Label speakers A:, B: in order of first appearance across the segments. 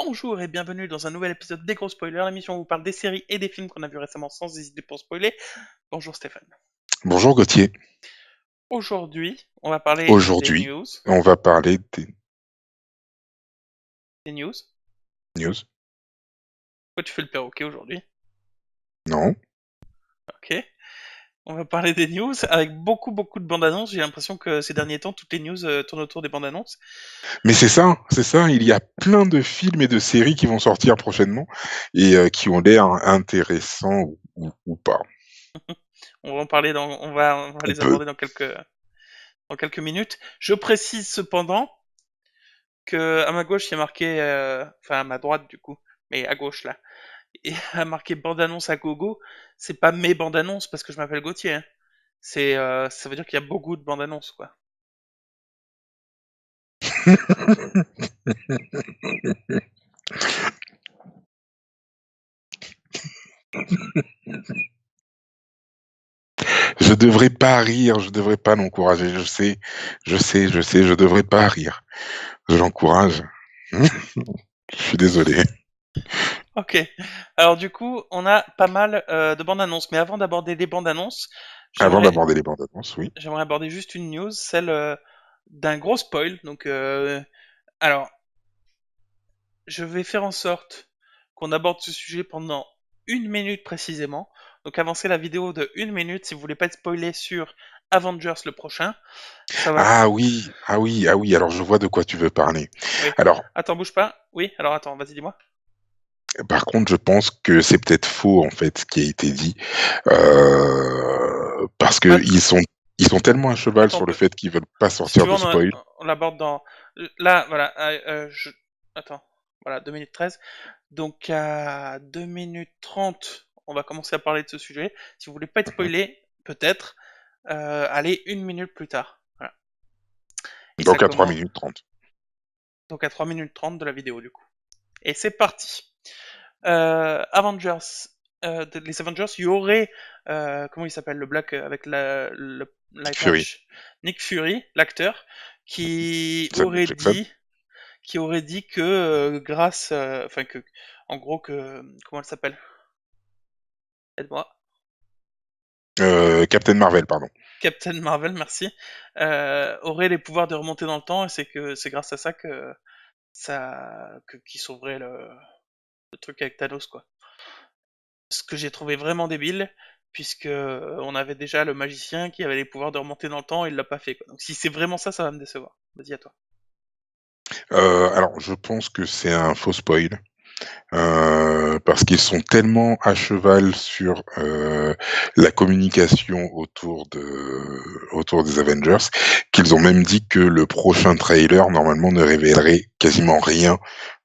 A: Bonjour et bienvenue dans un nouvel épisode des Gros Spoilers, l'émission où on vous parle des séries et des films qu'on a vus récemment sans hésiter pour spoiler. Bonjour Stéphane.
B: Bonjour Gauthier.
A: Aujourd'hui, on va parler des
B: Aujourd'hui,
A: news.
B: on va parler des
A: Des news.
B: news.
A: Pourquoi tu fais le perroquet aujourd'hui?
B: Non.
A: Ok. On va parler des news avec beaucoup de bandes annonces. J'ai l'impression que ces derniers temps, toutes les news tournent autour des bandes annonces.
B: Mais c'est ça, il y a plein de films et de séries qui vont sortir prochainement et qui ont l'air intéressants ou pas.
A: On va en parler on va
B: On
A: les
B: peut.
A: aborder dans quelques minutes. Je précise cependant que à ma gauche, il y a marqué, enfin à ma droite du coup, mais à gauche là. Et à marquer bande-annonce à gogo, c'est pas mes bandes-annonces parce que je m'appelle Gauthier, hein. Ça veut dire qu'il y a beaucoup de bandes-annonces, quoi.
B: Je devrais pas rire, je devrais pas l'encourager. Je devrais pas rire. Je l'encourage. Je suis désolé.
A: Ok. Alors du coup, on a pas mal de bandes-annonces, mais avant d'aborder les bandes-annonces,
B: Avant
A: j'aimerais
B: d'aborder les bandes annonces, oui.
A: j'aimerais aborder juste une news, celle d'un gros spoil. Donc, alors, je vais faire en sorte qu'on aborde ce sujet pendant 1 minute précisément. Donc, avancez la vidéo de 1 minute si vous voulez pas être spoilé sur Avengers le prochain. Ça va.
B: Ah oui, ah oui, ah oui. Alors je vois de quoi tu veux parler.
A: Oui.
B: Alors,
A: Attends, bouge pas. Oui, alors attends, vas-y, dis-moi.
B: par contre, je pense que c'est peut-être faux en fait ce qui a été dit. Parce que
A: Bah,
B: ils sont tellement à cheval
A: attends,
B: sur le fait qu'ils veulent pas
A: si tu
B: sortir
A: veux,
B: de spoil.
A: on l'aborde dans. Là, voilà. Attends. Voilà, 2 minutes 13. Donc, à 2 minutes 30, on va commencer à parler de ce sujet. Si vous voulez pas être
B: Mhm.
A: spoilé, peut-être, allez 1 minute plus tard. Voilà. Et ça
B: Donc à 3
A: commence.
B: minutes 30.
A: Donc, à 3 minutes 30 de la vidéo, du coup. Et c'est parti. Avengers. Les Avengers, il y aurait. Comment il s'appelle le Black avec le l'eye
B: Fury,
A: patch? Nick Fury, l'acteur, qui
B: Samuel
A: aurait
B: Jackson,
A: dit que grâce, enfin que, en gros que, comment elle s'appelle? Aide-moi.
B: Captain Marvel, pardon.
A: Captain Marvel, merci. Aurait les pouvoirs de remonter dans le temps et c'est que c'est grâce à ça que qui sauverait le truc avec Thanos, quoi. Ce que j'ai trouvé vraiment débile, puisque on avait déjà le magicien qui avait les pouvoirs de remonter dans le temps et il l'a pas fait, quoi. Donc si c'est vraiment ça, ça va me décevoir. Vas-y à toi.
B: Alors je pense que c'est un faux spoil. Parce qu'ils sont tellement à cheval sur la communication autour des Avengers qu'ils ont même dit que le prochain trailer normalement ne révélerait quasiment rien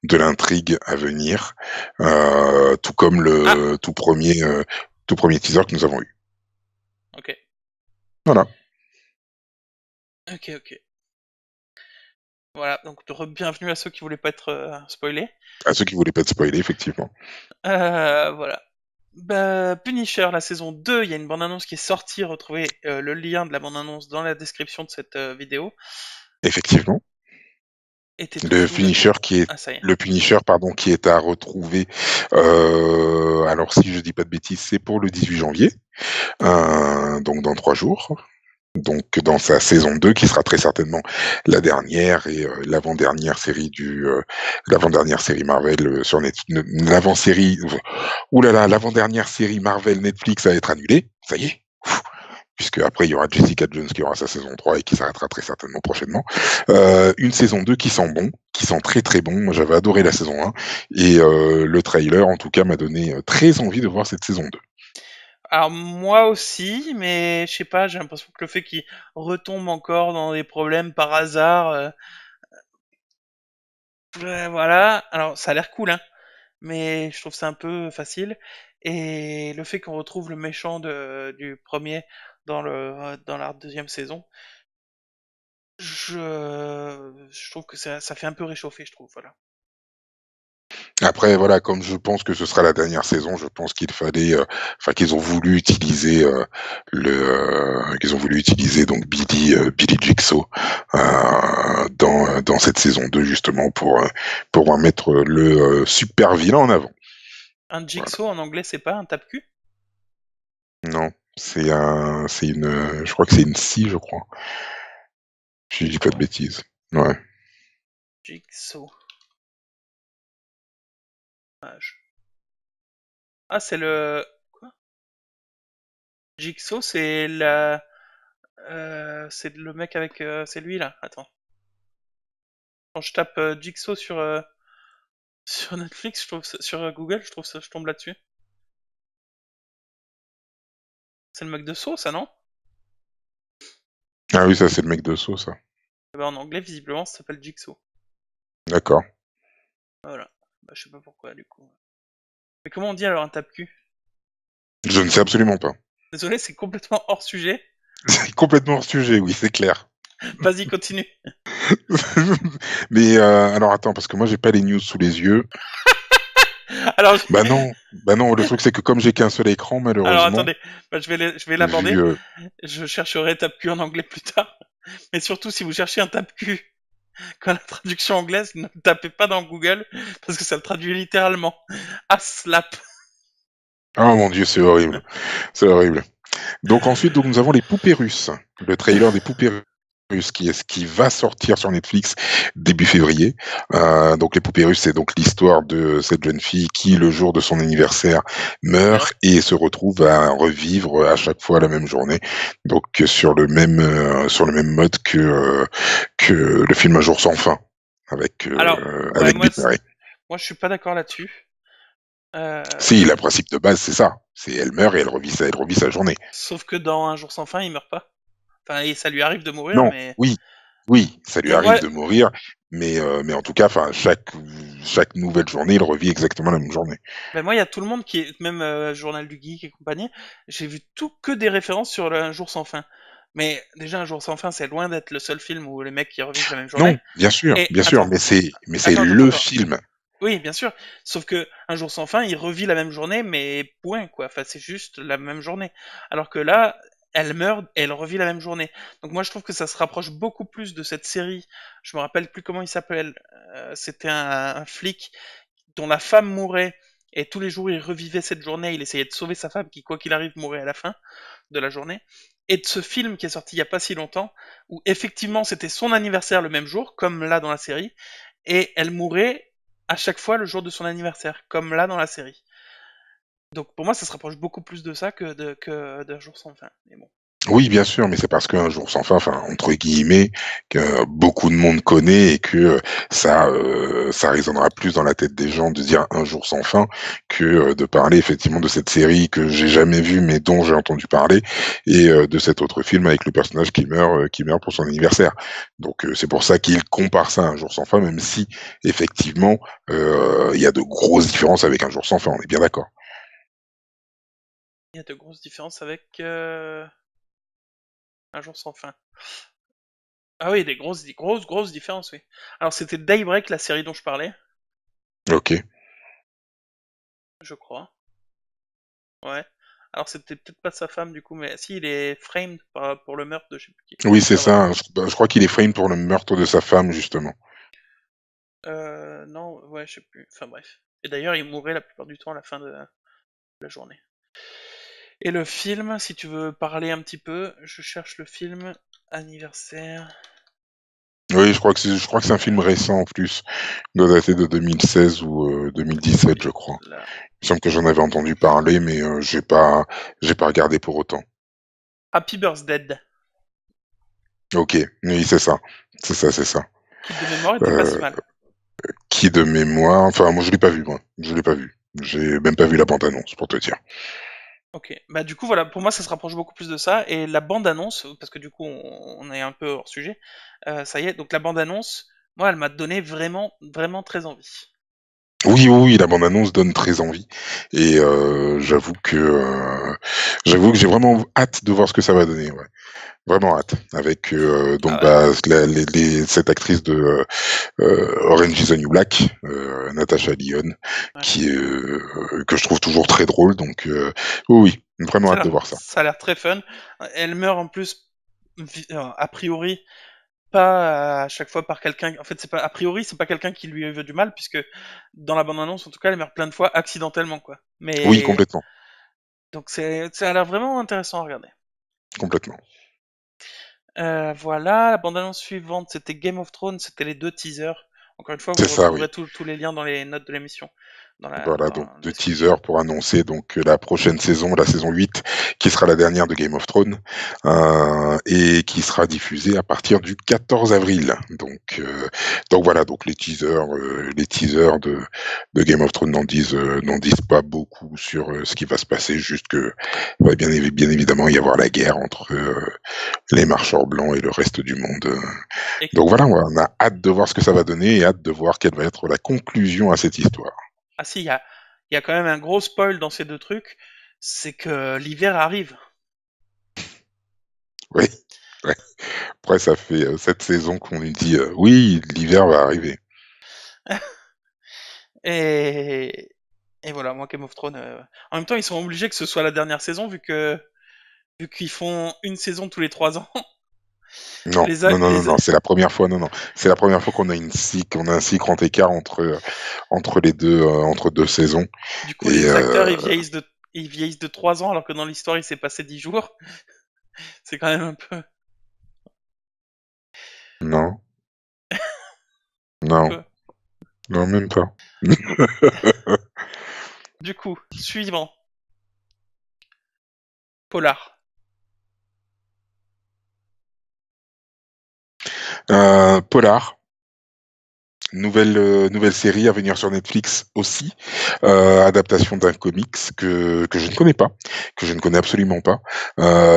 B: de l'intrigue à venir, tout comme
A: Ah,
B: le tout premier teaser que nous avons eu.
A: ok,
B: Voilà.
A: ok. Voilà, donc bienvenue à ceux qui voulaient pas être spoilés.
B: À ceux qui voulaient pas te spoiler, effectivement.
A: Voilà. Bah, Punisher, la saison 2, il y a une bande-annonce qui est sortie. Retrouvez le lien de la bande-annonce dans la description de cette vidéo.
B: Effectivement.
A: Et t'es tout
B: Le
A: fini.
B: finisher qui est
A: Ah, ça y est.
B: le Punisher, pardon, qui est à retrouver. Alors si je dis pas de bêtises, c'est pour le 18 janvier, donc dans 3 jours. Donc dans sa saison 2, qui sera très certainement la dernière et l'avant-dernière série Marvel sur Netflix, l'avant-série, oulala, l'avant-dernière série Marvel Netflix à être annulée. Ça y est. Puisque après il y aura Jessica Jones qui aura sa saison 3 et qui s'arrêtera très certainement prochainement. Une saison 2 qui sent bon, qui sent très très bon. Moi j'avais adoré la saison 1 et le trailer en tout cas m'a donné très envie de voir cette saison 2.
A: Alors moi aussi, mais je sais pas, j'ai l'impression que le fait qu'il retombe encore dans des problèmes par hasard, ouais, voilà. Alors ça a l'air cool, hein, mais je trouve ça un peu facile. Et le fait qu'on retrouve le méchant du premier dans la deuxième saison, je trouve que ça fait un peu réchauffer, je trouve, voilà.
B: Après voilà, comme je pense que ce sera la dernière saison, je pense qu'il fallait, enfin qu'ils ont voulu utiliser, qu'ils ont voulu utiliser donc Billy Jigsaw, dans cette saison 2 justement pour mettre le, super vilain en avant.
A: Un
B: Voilà.
A: jigsaw en anglais, c'est pas un tape-cul?
B: Non, c'est une, je crois que c'est une scie, je crois. Si je dis pas de
A: Ouais.
B: bêtises. Ouais.
A: Jigsaw. Ah, c'est le. Quoi? Jigsaw, c'est la. C'est le mec avec. C'est lui là. Attends. Quand je tape Jigsaw sur Netflix, sur Google, je tombe là-dessus. C'est le mec de Saw, ça, non?
B: Ah oui, ça c'est le mec de Saw, ça.
A: Eh ben, en anglais, visiblement, ça s'appelle Jigsaw.
B: D'accord.
A: Voilà. Bah, je sais pas pourquoi, du coup. Mais comment on dit alors un tape-cul?
B: Je ne sais absolument pas.
A: Désolé, c'est complètement hors sujet.
B: C'est complètement hors sujet, oui, c'est clair.
A: Vas-y, continue.
B: Mais alors attends, parce que moi j'ai pas les news sous les yeux.
A: Alors,
B: Bah non, le truc c'est que comme j'ai qu'un seul écran,
A: alors
B: malheureusement,
A: attendez, bah, je vais l'aborder.
B: vu
A: Je chercherai tape-cul en anglais plus tard. Mais surtout, si vous cherchez un tape-cul quand la traduction anglaise, ne tapez pas dans Google parce que ça le traduit littéralement. Aslap.
B: oh mon Dieu, c'est horrible. Donc ensuite, donc nous avons les poupées russes, le trailer des poupées russes qui va sortir sur Netflix début février. Donc les poupées russes, c'est donc l'histoire de cette jeune fille qui, le jour de son anniversaire,
A: Meurt.
B: meurt et se retrouve à revivre à chaque fois la même journée. Donc sur le même mode que le film Un jour sans fin avec
A: Alors, ouais,
B: avec Bill Murray.
A: moi, je suis pas d'accord là-dessus.
B: Si, le principe de base, c'est ça. C'est elle meurt et elle revit sa journée.
A: Sauf que dans Un jour sans fin, il meurt pas. Enfin, et ça lui arrive de mourir,
B: Non,
A: mais.
B: oui, oui, ça lui
A: Et
B: arrive
A: moi,
B: de mourir, mais en tout cas, enfin, chaque nouvelle journée, il revit exactement la même journée.
A: ben moi, il y a tout le monde qui est, même Journal du Geek et compagnie, j'ai vu tout que des références sur Un jour sans fin. Mais déjà, Un jour sans fin, c'est loin d'être le seul film où les mecs qui revivent la même journée.
B: Non,
A: Et
B: bien sûr,
A: attends,
B: mais c'est
A: attends.
B: le film.
A: Oui, bien sûr. Sauf que Un jour sans fin, il revit la même journée, mais point, quoi. Enfin, c'est juste la même journée. Alors que là, elle meurt et elle revit la même journée. Donc moi, je trouve que ça se rapproche beaucoup plus de cette série. Je me rappelle plus comment il s'appelle. C'était un flic dont la femme mourait. Et tous les jours, il revivait cette journée. Il essayait de sauver sa femme, qui, quoi qu'il arrive, mourait à la fin de la journée. Et de ce film qui est sorti il y a pas si longtemps, où effectivement, c'était son anniversaire le même jour, comme là dans la série et elle mourait à chaque fois le jour de son anniversaire, comme là dans la série. Donc pour moi, ça se rapproche beaucoup plus de ça que d'un jour sans fin. Mais bon.
B: Oui, bien sûr, mais c'est parce qu'un jour sans fin, enfin, entre guillemets, que beaucoup de monde connaît et que ça résonnera plus dans la tête des gens de dire un jour sans fin que de parler effectivement de cette série que j'ai jamais vue mais dont j'ai entendu parler et de cet autre film avec le personnage qui meurt pour son anniversaire. Donc c'est pour ça qu'il compare ça à un jour sans fin, même si effectivement il y a de grosses différences avec un jour sans fin, on est bien d'accord.
A: Il y a de grosses différences avec un jour sans fin. Ah oui, des grosses différences, oui. Alors c'était Daybreak, la série dont je parlais,
B: Ok.
A: je crois. Ouais. Alors c'était peut-être pas sa femme du coup, mais si il est framed pour le meurtre de je sais plus qui.
B: Oui, c'est
A: Enfin bref.
B: ça. Je crois qu'il est frame pour le meurtre de sa femme, justement.
A: Non, ouais, je sais plus. Enfin bref. Et d'ailleurs, il mourrait la plupart du temps à la fin de la journée. Et le film, si tu veux parler un petit peu, je cherche le film anniversaire.
B: Oui, je crois que c'est un film récent en plus. Il doit dater de 2016 ou 2017, je
A: Et
B: crois.
A: là,
B: Il me semble que j'en avais entendu parler, mais j'ai pas regardé pour autant.
A: Happy Birthday,
B: Ok, oui, c'est ça. C'est ça, c'est ça.
A: qui de mémoire était pas si
B: Euh,
A: mal.
B: qui de mémoire, enfin, moi je l'ai pas vu, moi. Je l'ai pas vu. J'ai même pas vu la bande-annonce, pour te dire.
A: Ok, bah du coup voilà, pour moi ça se rapproche beaucoup plus de ça. Et la bande-annonce, parce que du coup on est un peu hors sujet, ça y est, donc la bande-annonce, moi elle m'a donné vraiment très envie.
B: Oui, oui, oui, la bande-annonce donne très envie. Et j'avoue que j'ai vraiment hâte de voir ce que ça va donner, ouais. Vraiment hâte. Avec
A: Ah
B: donc
A: ouais.
B: cette actrice de Orange is the New Black, Natasha Lyonne,
A: Ouais.
B: qui que je trouve toujours très drôle. Donc oui, oui, vraiment hâte de voir ça.
A: Ça a l'air très fun. Elle meurt en plus, a priori, pas à chaque fois par quelqu'un. En fait, c'est pas a priori, c'est pas quelqu'un qui lui veut du mal, puisque dans la bande-annonce, en tout cas, elle meurt plein de fois accidentellement, quoi.
B: Oui,
A: Mais
B: complètement,
A: donc ça a l'air vraiment intéressant à regarder.
B: complètement.
A: Voilà, la bande-annonce suivante, c'était Game of Thrones, c'était les deux teasers. Encore une fois,
B: C'est
A: vous
B: ça, oui.
A: retrouverez tous les liens dans les notes de l'émission,
B: Voilà,
A: dans
B: donc
A: la
B: deux
A: description.
B: teasers pour annoncer donc la prochaine saison, la saison 8, qui sera la dernière de Game of Thrones, et qui sera diffusée à partir du 14 avril. Donc voilà, donc les teasers de Game of Thrones n'en disent pas beaucoup sur ce qui va se passer, juste que va bien évidemment y avoir la guerre entre les marcheurs blancs et le reste du monde.
A: Et,
B: Donc voilà, on a hâte de voir ce que ça va donner et hâte de voir quelle va être la conclusion à cette histoire.
A: ah si, il y a quand même un gros spoil dans ces deux trucs, c'est que l'hiver arrive.
B: Oui. Ouais. Après, ça fait 7 saisons qu'on nous dit oui, l'hiver va arriver.
A: Et, et voilà, moi Game of Thrones. En même temps, ils sont obligés que ce soit la dernière saison vu qu'ils font une saison tous les 3 ans.
B: Non,
A: Les,
B: non, non, non,
A: les,
B: non, c'est la première fois, non, non, c'est la première fois qu'on a un si grand écart entre les deux, entre deux saisons.
A: du coup,
B: Et
A: les acteurs ils vieillissent de 3 ans alors que dans l'histoire il s'est passé 10 jours. C'est quand même un peu,
B: non,
A: un
B: non,
A: peu.
B: non, même pas.
A: Du coup, suivant, Polar.
B: Polar. Nouvelle série à venir sur Netflix aussi, adaptation d'un comics que je ne connais pas, que je ne connais absolument pas.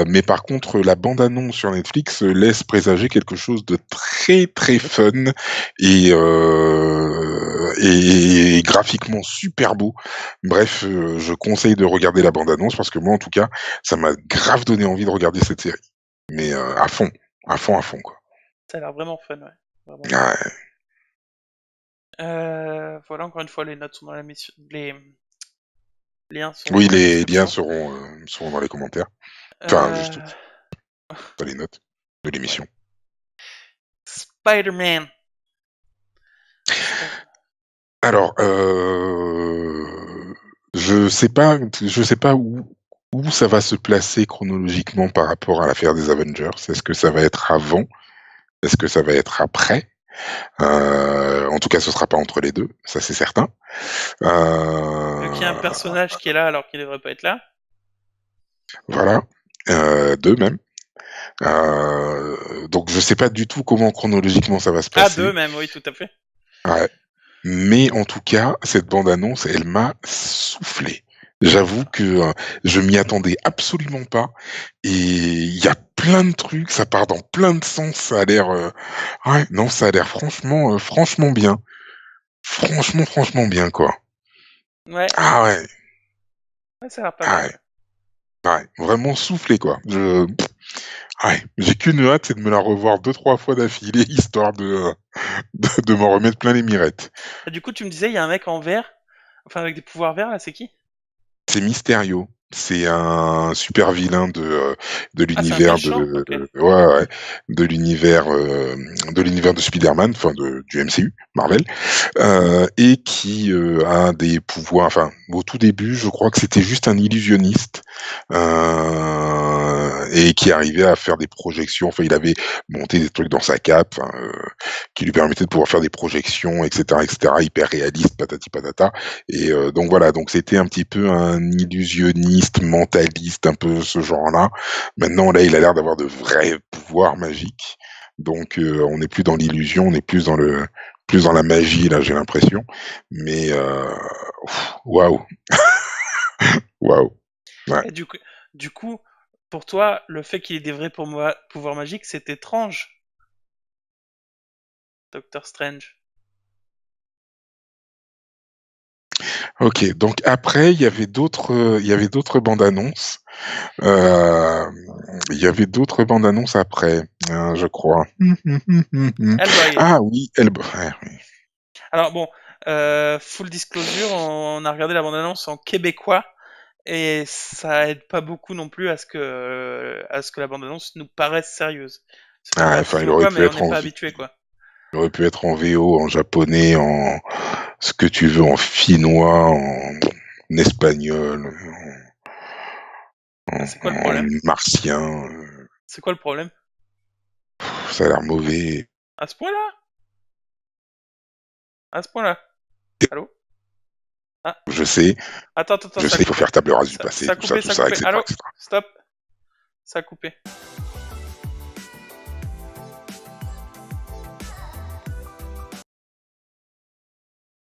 B: Mais par contre, la bande-annonce sur Netflix laisse présager quelque chose de très très fun et graphiquement super beau. Bref, je conseille de regarder la bande-annonce parce que moi, en tout cas, ça m'a grave donné envie de regarder cette série. Mais à fond, à fond, à fond, quoi.
A: Ça a l'air vraiment fun, ouais. Vraiment fun.
B: Ouais.
A: Voilà, encore une fois, les notes sont dans la mission. Les liens sont
B: Oui,
A: dans la
B: les liens
A: description.
B: seront dans les commentaires. Enfin, juste
A: Euh,
B: dans les notes de
A: ouais.
B: l'émission.
A: Spider-Man. Spider-
B: Alors, je sais pas où ça va se placer chronologiquement par rapport à l'affaire des Avengers. Est-ce que ça va être avant? Est-ce que ça va être après? En tout cas, ce sera pas entre les deux, ça c'est certain.
A: Vu qu'il y a un
B: Euh,
A: personnage qui est là alors qu'il devrait pas être là.
B: voilà, deux même. Donc je sais pas du tout comment chronologiquement ça va se
A: Ah, deux
B: passer.
A: même, oui, tout à fait.
B: Ouais. Mais en tout cas, cette bande-annonce, elle m'a soufflé. J'avoue que je m'y attendais absolument pas. Et il y a plein de trucs, ça part dans plein de sens. Ça a l'air, ouais, non, ça a l'air franchement, franchement bien. Franchement, franchement bien, quoi.
A: Ouais,
B: Ah ouais,
A: ouais, ça a l'air pas
B: ah
A: mal,
B: ouais,
A: ouais.
B: ouais, vraiment soufflé, quoi. Ouais, j'ai qu'une hâte, c'est de me la revoir deux, trois fois d'affilée, histoire de m'en remettre plein les mirettes.
A: Ah, du coup, tu me disais, il y a un mec en vert, enfin avec des pouvoirs verts, là, c'est qui?
B: C'est Mysterio. C'est un super vilain de
A: Ah, c'est un
B: l'univers
A: méchant? Ok.
B: ouais, ouais, de l'univers de Spider-Man, enfin du MCU, Marvel, et qui a des pouvoirs. Enfin, au tout début, je crois que c'était juste un illusionniste et qui arrivait à faire des projections. Enfin, il avait monté des trucs dans sa cape, enfin, qui lui permettaient de pouvoir faire des projections, etc., hyper réalistes, patati patata. Et donc voilà, donc c'était un petit peu un illusionniste, mentaliste, un peu ce genre-là. Maintenant, là, il a l'air d'avoir de vrais pouvoirs magiques. Donc on n'est plus dans l'illusion, on est plus dans la magie, là, j'ai l'impression. Mais waouh, waouh. Ouais.
A: Et du coup, pour toi, le fait qu'il ait des vrais pouvoirs magiques, c'est étrange, Doctor Strange.
B: OK, donc après il y avait d'autres bandes annonces. Heu, il y avait d'autres bandes annonces après, je crois.
A: Hellboy.
B: Ah oui, ouais, oui.
A: Alors bon, full disclosure, on a regardé la bande-annonce en québécois et ça aide pas beaucoup non plus à ce que la bande-annonce nous paraisse sérieuse. C'est pas
B: Ah,
A: grave
B: enfin,
A: si ou quoi, mais on n'est pas habitué quoi.
B: il aurait pu être en VO, en japonais, en ce que tu veux, en finnois, en espagnol,
A: Bah, c'est quoi le problème?
B: en martien,
A: C'est quoi le problème?
B: ça a l'air mauvais.
A: À ce point-là? À ce point-là? Allô? Ah,
B: Je sais,
A: attends,
B: je
A: ça a
B: sais, il faut
A: coupé.
B: faire table rase du
A: Ça
B: passé,
A: a coupé,
B: tout
A: ça a
B: ça,
A: coupé.
B: etc.,
A: Allô?
B: etc.
A: Stop. Ça a coupé.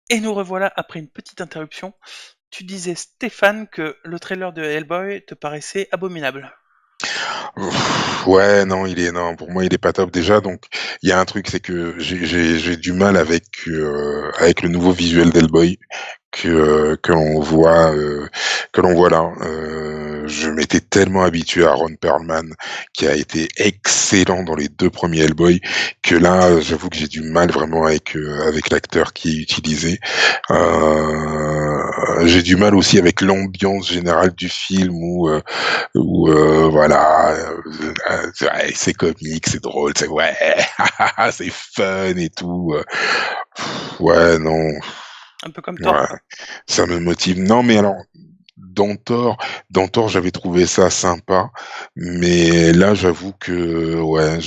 A: Et nous revoilà après une petite interruption. Tu disais, Stéphane, que le trailer de Hellboy te paraissait abominable.
B: Ouais, non, non, pour moi, il est pas top déjà. Donc, il y a un truc, c'est que j'ai du mal avec le nouveau visuel d'Hellboy que l'on voit là. Je m'étais tellement habitué à Ron Perlman, qui a été excellent dans les 2 premiers Hellboy, que là, j'avoue que j'ai du mal vraiment avec l'acteur qui est utilisé. J'ai du mal aussi avec l'ambiance générale du film où voilà, c'est comique, c'est drôle, c'est ouais, c'est fun et tout. Ouais, non,
A: Un peu comme Thor,
B: ouais,
A: quoi.
B: ça me motive. Non, mais alors, dans Thor, dans Thor, j'avais trouvé ça sympa, mais là, j'avoue que ouais,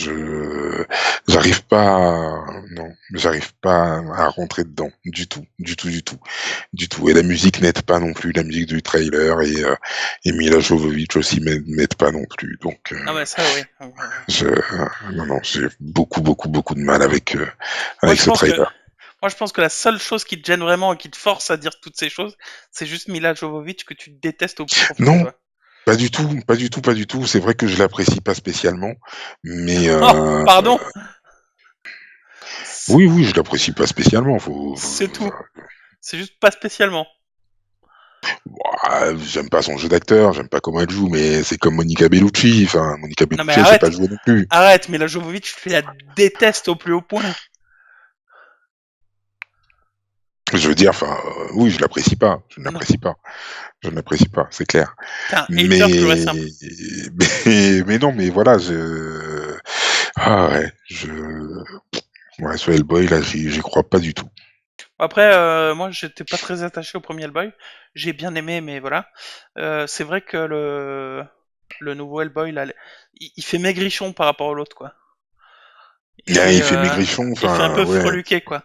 B: j'arrive pas, non, j'arrive pas à rentrer dedans du tout, du tout, du tout, du tout. Et la musique n'aide pas non plus, la musique du trailer et Mila Jovovich aussi m'aide pas non plus. Donc,
A: Non, mais ça, oui.
B: je, non, non, j'ai beaucoup, beaucoup, beaucoup de mal
A: Moi,
B: avec
A: je
B: ce
A: pense que,
B: trailer.
A: moi, je pense que la seule chose qui te gêne vraiment et qui te force à dire toutes ces choses, c'est juste Mila Jovovich que tu détestes au plus profond de
B: Non,
A: toi.
B: pas du tout, pas du tout, pas du tout. C'est vrai que je l'apprécie pas spécialement, mais
A: Oh, pardon. C'est
B: oui, oui, je l'apprécie pas spécialement.
A: c'est tout. C'est juste pas spécialement.
B: J'aime pas son jeu d'acteur, j'aime pas comment elle joue, mais c'est comme Monica Bellucci. Enfin, Monica
A: Non, mais
B: Bellucci, elle sait pas
A: arrête.
B: jouer non plus.
A: Arrête, Mila Jovovich, tu la détestes au plus haut point.
B: Je veux dire, enfin, oui, je l'apprécie pas, je ne
A: Non.
B: l'apprécie pas, je ne l'apprécie pas, c'est clair.
A: T'es un hater pur et
B: Mais,
A: simple.
B: mais non, mais voilà, ah ouais, ouais, ce Hellboy là, j'y crois pas du tout.
A: Après, moi, j'étais pas très attaché au premier Hellboy. J'ai bien aimé, mais voilà. C'est vrai que le nouveau Hellboy, là, il fait maigrichon par rapport à l'autre, quoi. Il
B: Ah,
A: fait,
B: il fait maigrichon,
A: il fait un
B: enfin,
A: peu
B: ouais.
A: freluqué, quoi.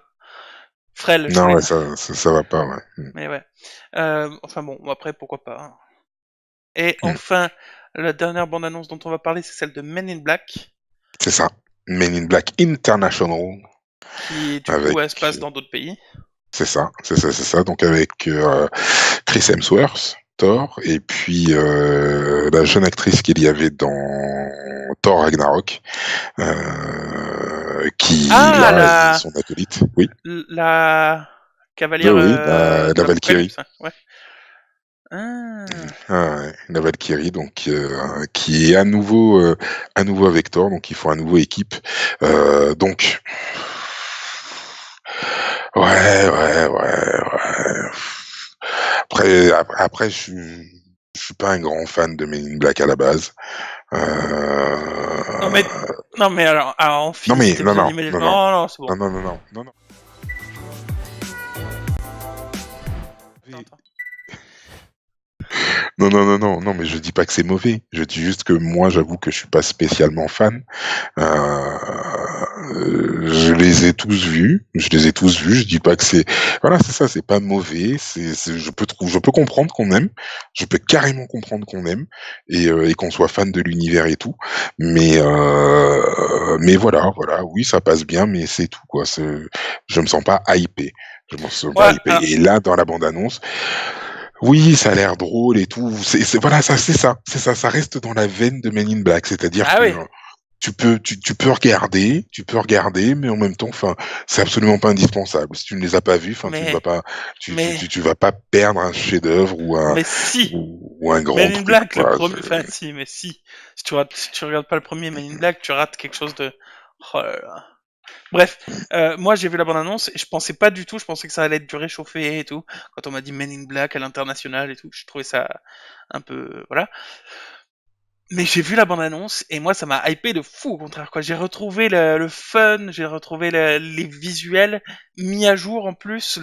A: Frêle, je
B: Non,
A: voulais
B: ouais,
A: dire.
B: ça va pas, ouais.
A: Mais ouais. Enfin bon, après, pourquoi pas, hein. Et
B: Mm.
A: enfin, la dernière bande-annonce dont on va parler, c'est celle de Men in Black,
B: C'est ça. Men in Black International
A: qui, du coup,
B: avec,
A: elle se passe dans d'autres pays.
B: c'est ça, c'est ça, c'est ça. Donc avec Chris Hemsworth, Thor, et puis la jeune actrice qu'il y avait dans Thor Ragnarok, qui
A: Ah,
B: là est son acolyte. Oui,
A: la
B: oui,
A: cavalière
B: oui, la Valkyrie.
A: d'Apocalypse, ouais. Ah.
B: Ah ouais, la Valkyrie, donc qui est à nouveau avec Thor, donc ils font à nouveau équipe. Donc ouais, ouais, ouais, ouais. Après, je suis pas un grand fan de Men in Black à la base.
A: Non mais,
B: Euh,
A: non mais alors en
B: non
A: film,
B: mais
A: c'était
B: non,
A: bien
B: non,
A: imagé.
B: non, non,
A: Non, non, c'est bon.
B: non, non, non, non, non, non.
A: Attends, attends.
B: Non, non, non, non, non, mais je dis pas que c'est mauvais. Je dis juste que moi, j'avoue que je suis pas spécialement fan. Je les ai tous vus. Je les ai tous vus. Je dis pas que c'est, voilà, c'est ça, c'est pas mauvais. Je peux comprendre qu'on aime. Je peux carrément comprendre qu'on aime et qu'on soit fan de l'univers et tout. Mais voilà, voilà, oui, ça passe bien, mais c'est tout, quoi. Je me sens pas hypé. Je me sens pas
A: Ouais,
B: hypé.
A: alors,
B: Et là, dans la bande-annonce, oui, ça a l'air drôle et tout. Voilà, ça, c'est ça, ça reste dans la veine de Men in Black, c'est-à-dire
A: ah
B: que
A: oui.
B: tu peux regarder, mais en même temps, enfin, c'est absolument pas indispensable. Si tu ne les as pas vus, enfin, tu ne vas
A: Mais,
B: pas,
A: mais,
B: tu vas pas perdre un chef-d'œuvre
A: mais si!
B: ou un
A: Men
B: grand
A: in
B: truc,
A: Black, le
B: quoi.
A: premier, enfin si, mais si. Si tu regardes pas le premier Men in Black, tu rates quelque chose de... Oh là là. Bref, moi j'ai vu la bande-annonce et je pensais pas du tout, je pensais que ça allait être du réchauffé et tout. Quand on m'a dit Men in Black à l'international et tout, je trouvais ça un peu... Voilà. Mais j'ai vu la bande-annonce et moi ça m'a hypé de fou au contraire quoi. J'ai retrouvé le fun, j'ai retrouvé les visuels mis à jour en plus.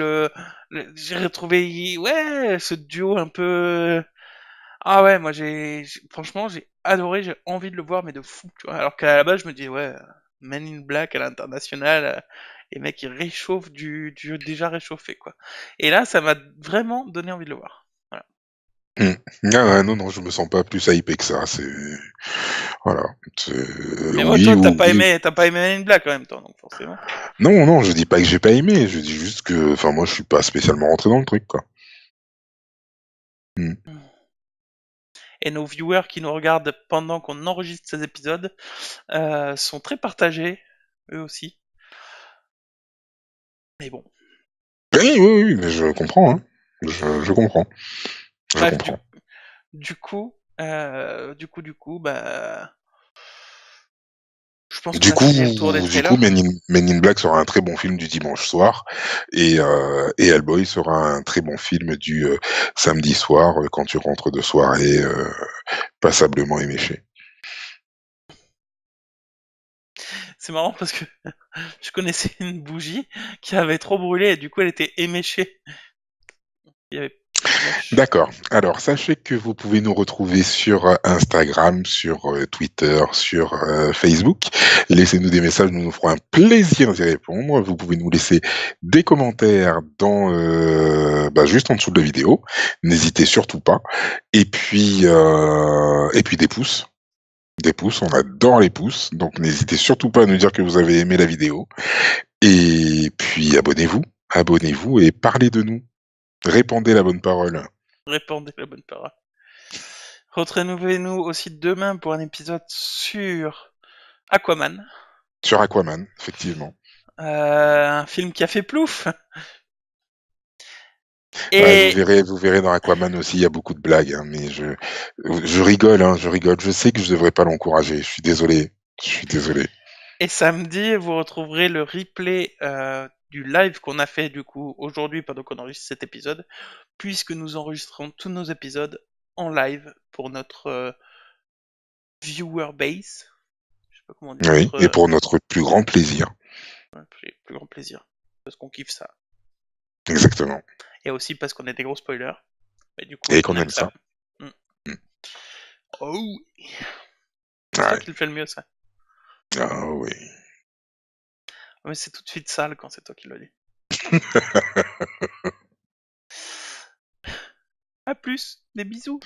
A: J'ai retrouvé ouais ce duo un peu. Ah ouais moi franchement j'ai adoré, j'ai envie de le voir mais de fou tu vois. Alors qu'à la base je me dis ouais Men in Black à l'international, les mecs ils réchauffent du déjà réchauffé quoi. Et là ça m'a vraiment donné envie de le voir. Voilà.
B: Mmh. Ah ouais, non, non, je me sens pas plus hypé que ça. C'est voilà.
A: Mais moi
B: Oui,
A: toi
B: oui.
A: t'as pas aimé Men in Black en même temps donc forcément.
B: Non, non, je dis pas que j'ai pas aimé. Je dis juste que, enfin, moi, je suis pas spécialement rentré dans le truc, quoi. Mmh.
A: Et nos viewers qui nous regardent pendant qu'on enregistre ces épisodes sont très partagés, eux aussi. Mais bon.
B: Oui, oui, oui, mais je comprends, hein. Je comprends. Je
A: Bref,
B: comprends.
A: du coup, bah, je pense qu'on a fini le tour des
B: Du coup,
A: trailers.
B: Men in Black sera un très bon film du dimanche soir et Hellboy sera un très bon film du samedi soir quand tu rentres de soirée passablement éméché.
A: C'est marrant parce que je connaissais une bougie qui avait trop brûlé et du coup elle était éméchée. Il y avait plus de mèche.
B: D'accord. Alors, sachez que vous pouvez nous retrouver sur Instagram, sur Twitter, sur Facebook. Laissez-nous des messages, nous nous ferons un plaisir d'y répondre. Vous pouvez nous laisser des commentaires juste en dessous de la vidéo. N'hésitez surtout pas. Et puis des pouces. Des pouces, on adore les pouces. Donc, n'hésitez surtout pas à nous dire que vous avez aimé la vidéo. Et puis, abonnez-vous. Abonnez-vous et parlez de nous. Répandez la bonne parole.
A: Répandez la bonne parole. Retrouvez-nous aussi demain pour un épisode sur Aquaman.
B: Sur Aquaman, effectivement.
A: Un film qui a fait plouf.
B: Ouais,
A: Et
B: vous verrez dans Aquaman aussi, il y a beaucoup de blagues, hein, mais je rigole, hein, je rigole. Je sais que je devrais pas l'encourager. Je suis désolé. Je suis désolé.
A: Et samedi, vous retrouverez le replay du live qu'on a fait du coup aujourd'hui pendant qu'on enregistre cet épisode, puisque nous enregistrons tous nos épisodes en live pour notre viewer base. Je sais pas comment on dit,
B: Oui,
A: notre
B: et pour notre plus grand plaisir.
A: plus grand plaisir, parce qu'on kiffe ça.
B: Exactement.
A: Et aussi parce qu'on est des gros spoilers, et du coup et
B: Et
A: qu'on
B: qu'on
A: aime
B: aime
A: ça.
B: ça.
A: Mm.
B: Mm.
A: Oh, c'est toi
B: Ouais.
A: qui le fais le mieux ça.
B: Ah oui.
A: Mais c'est tout de suite sale quand c'est toi qui le dis. À plus, des bisous.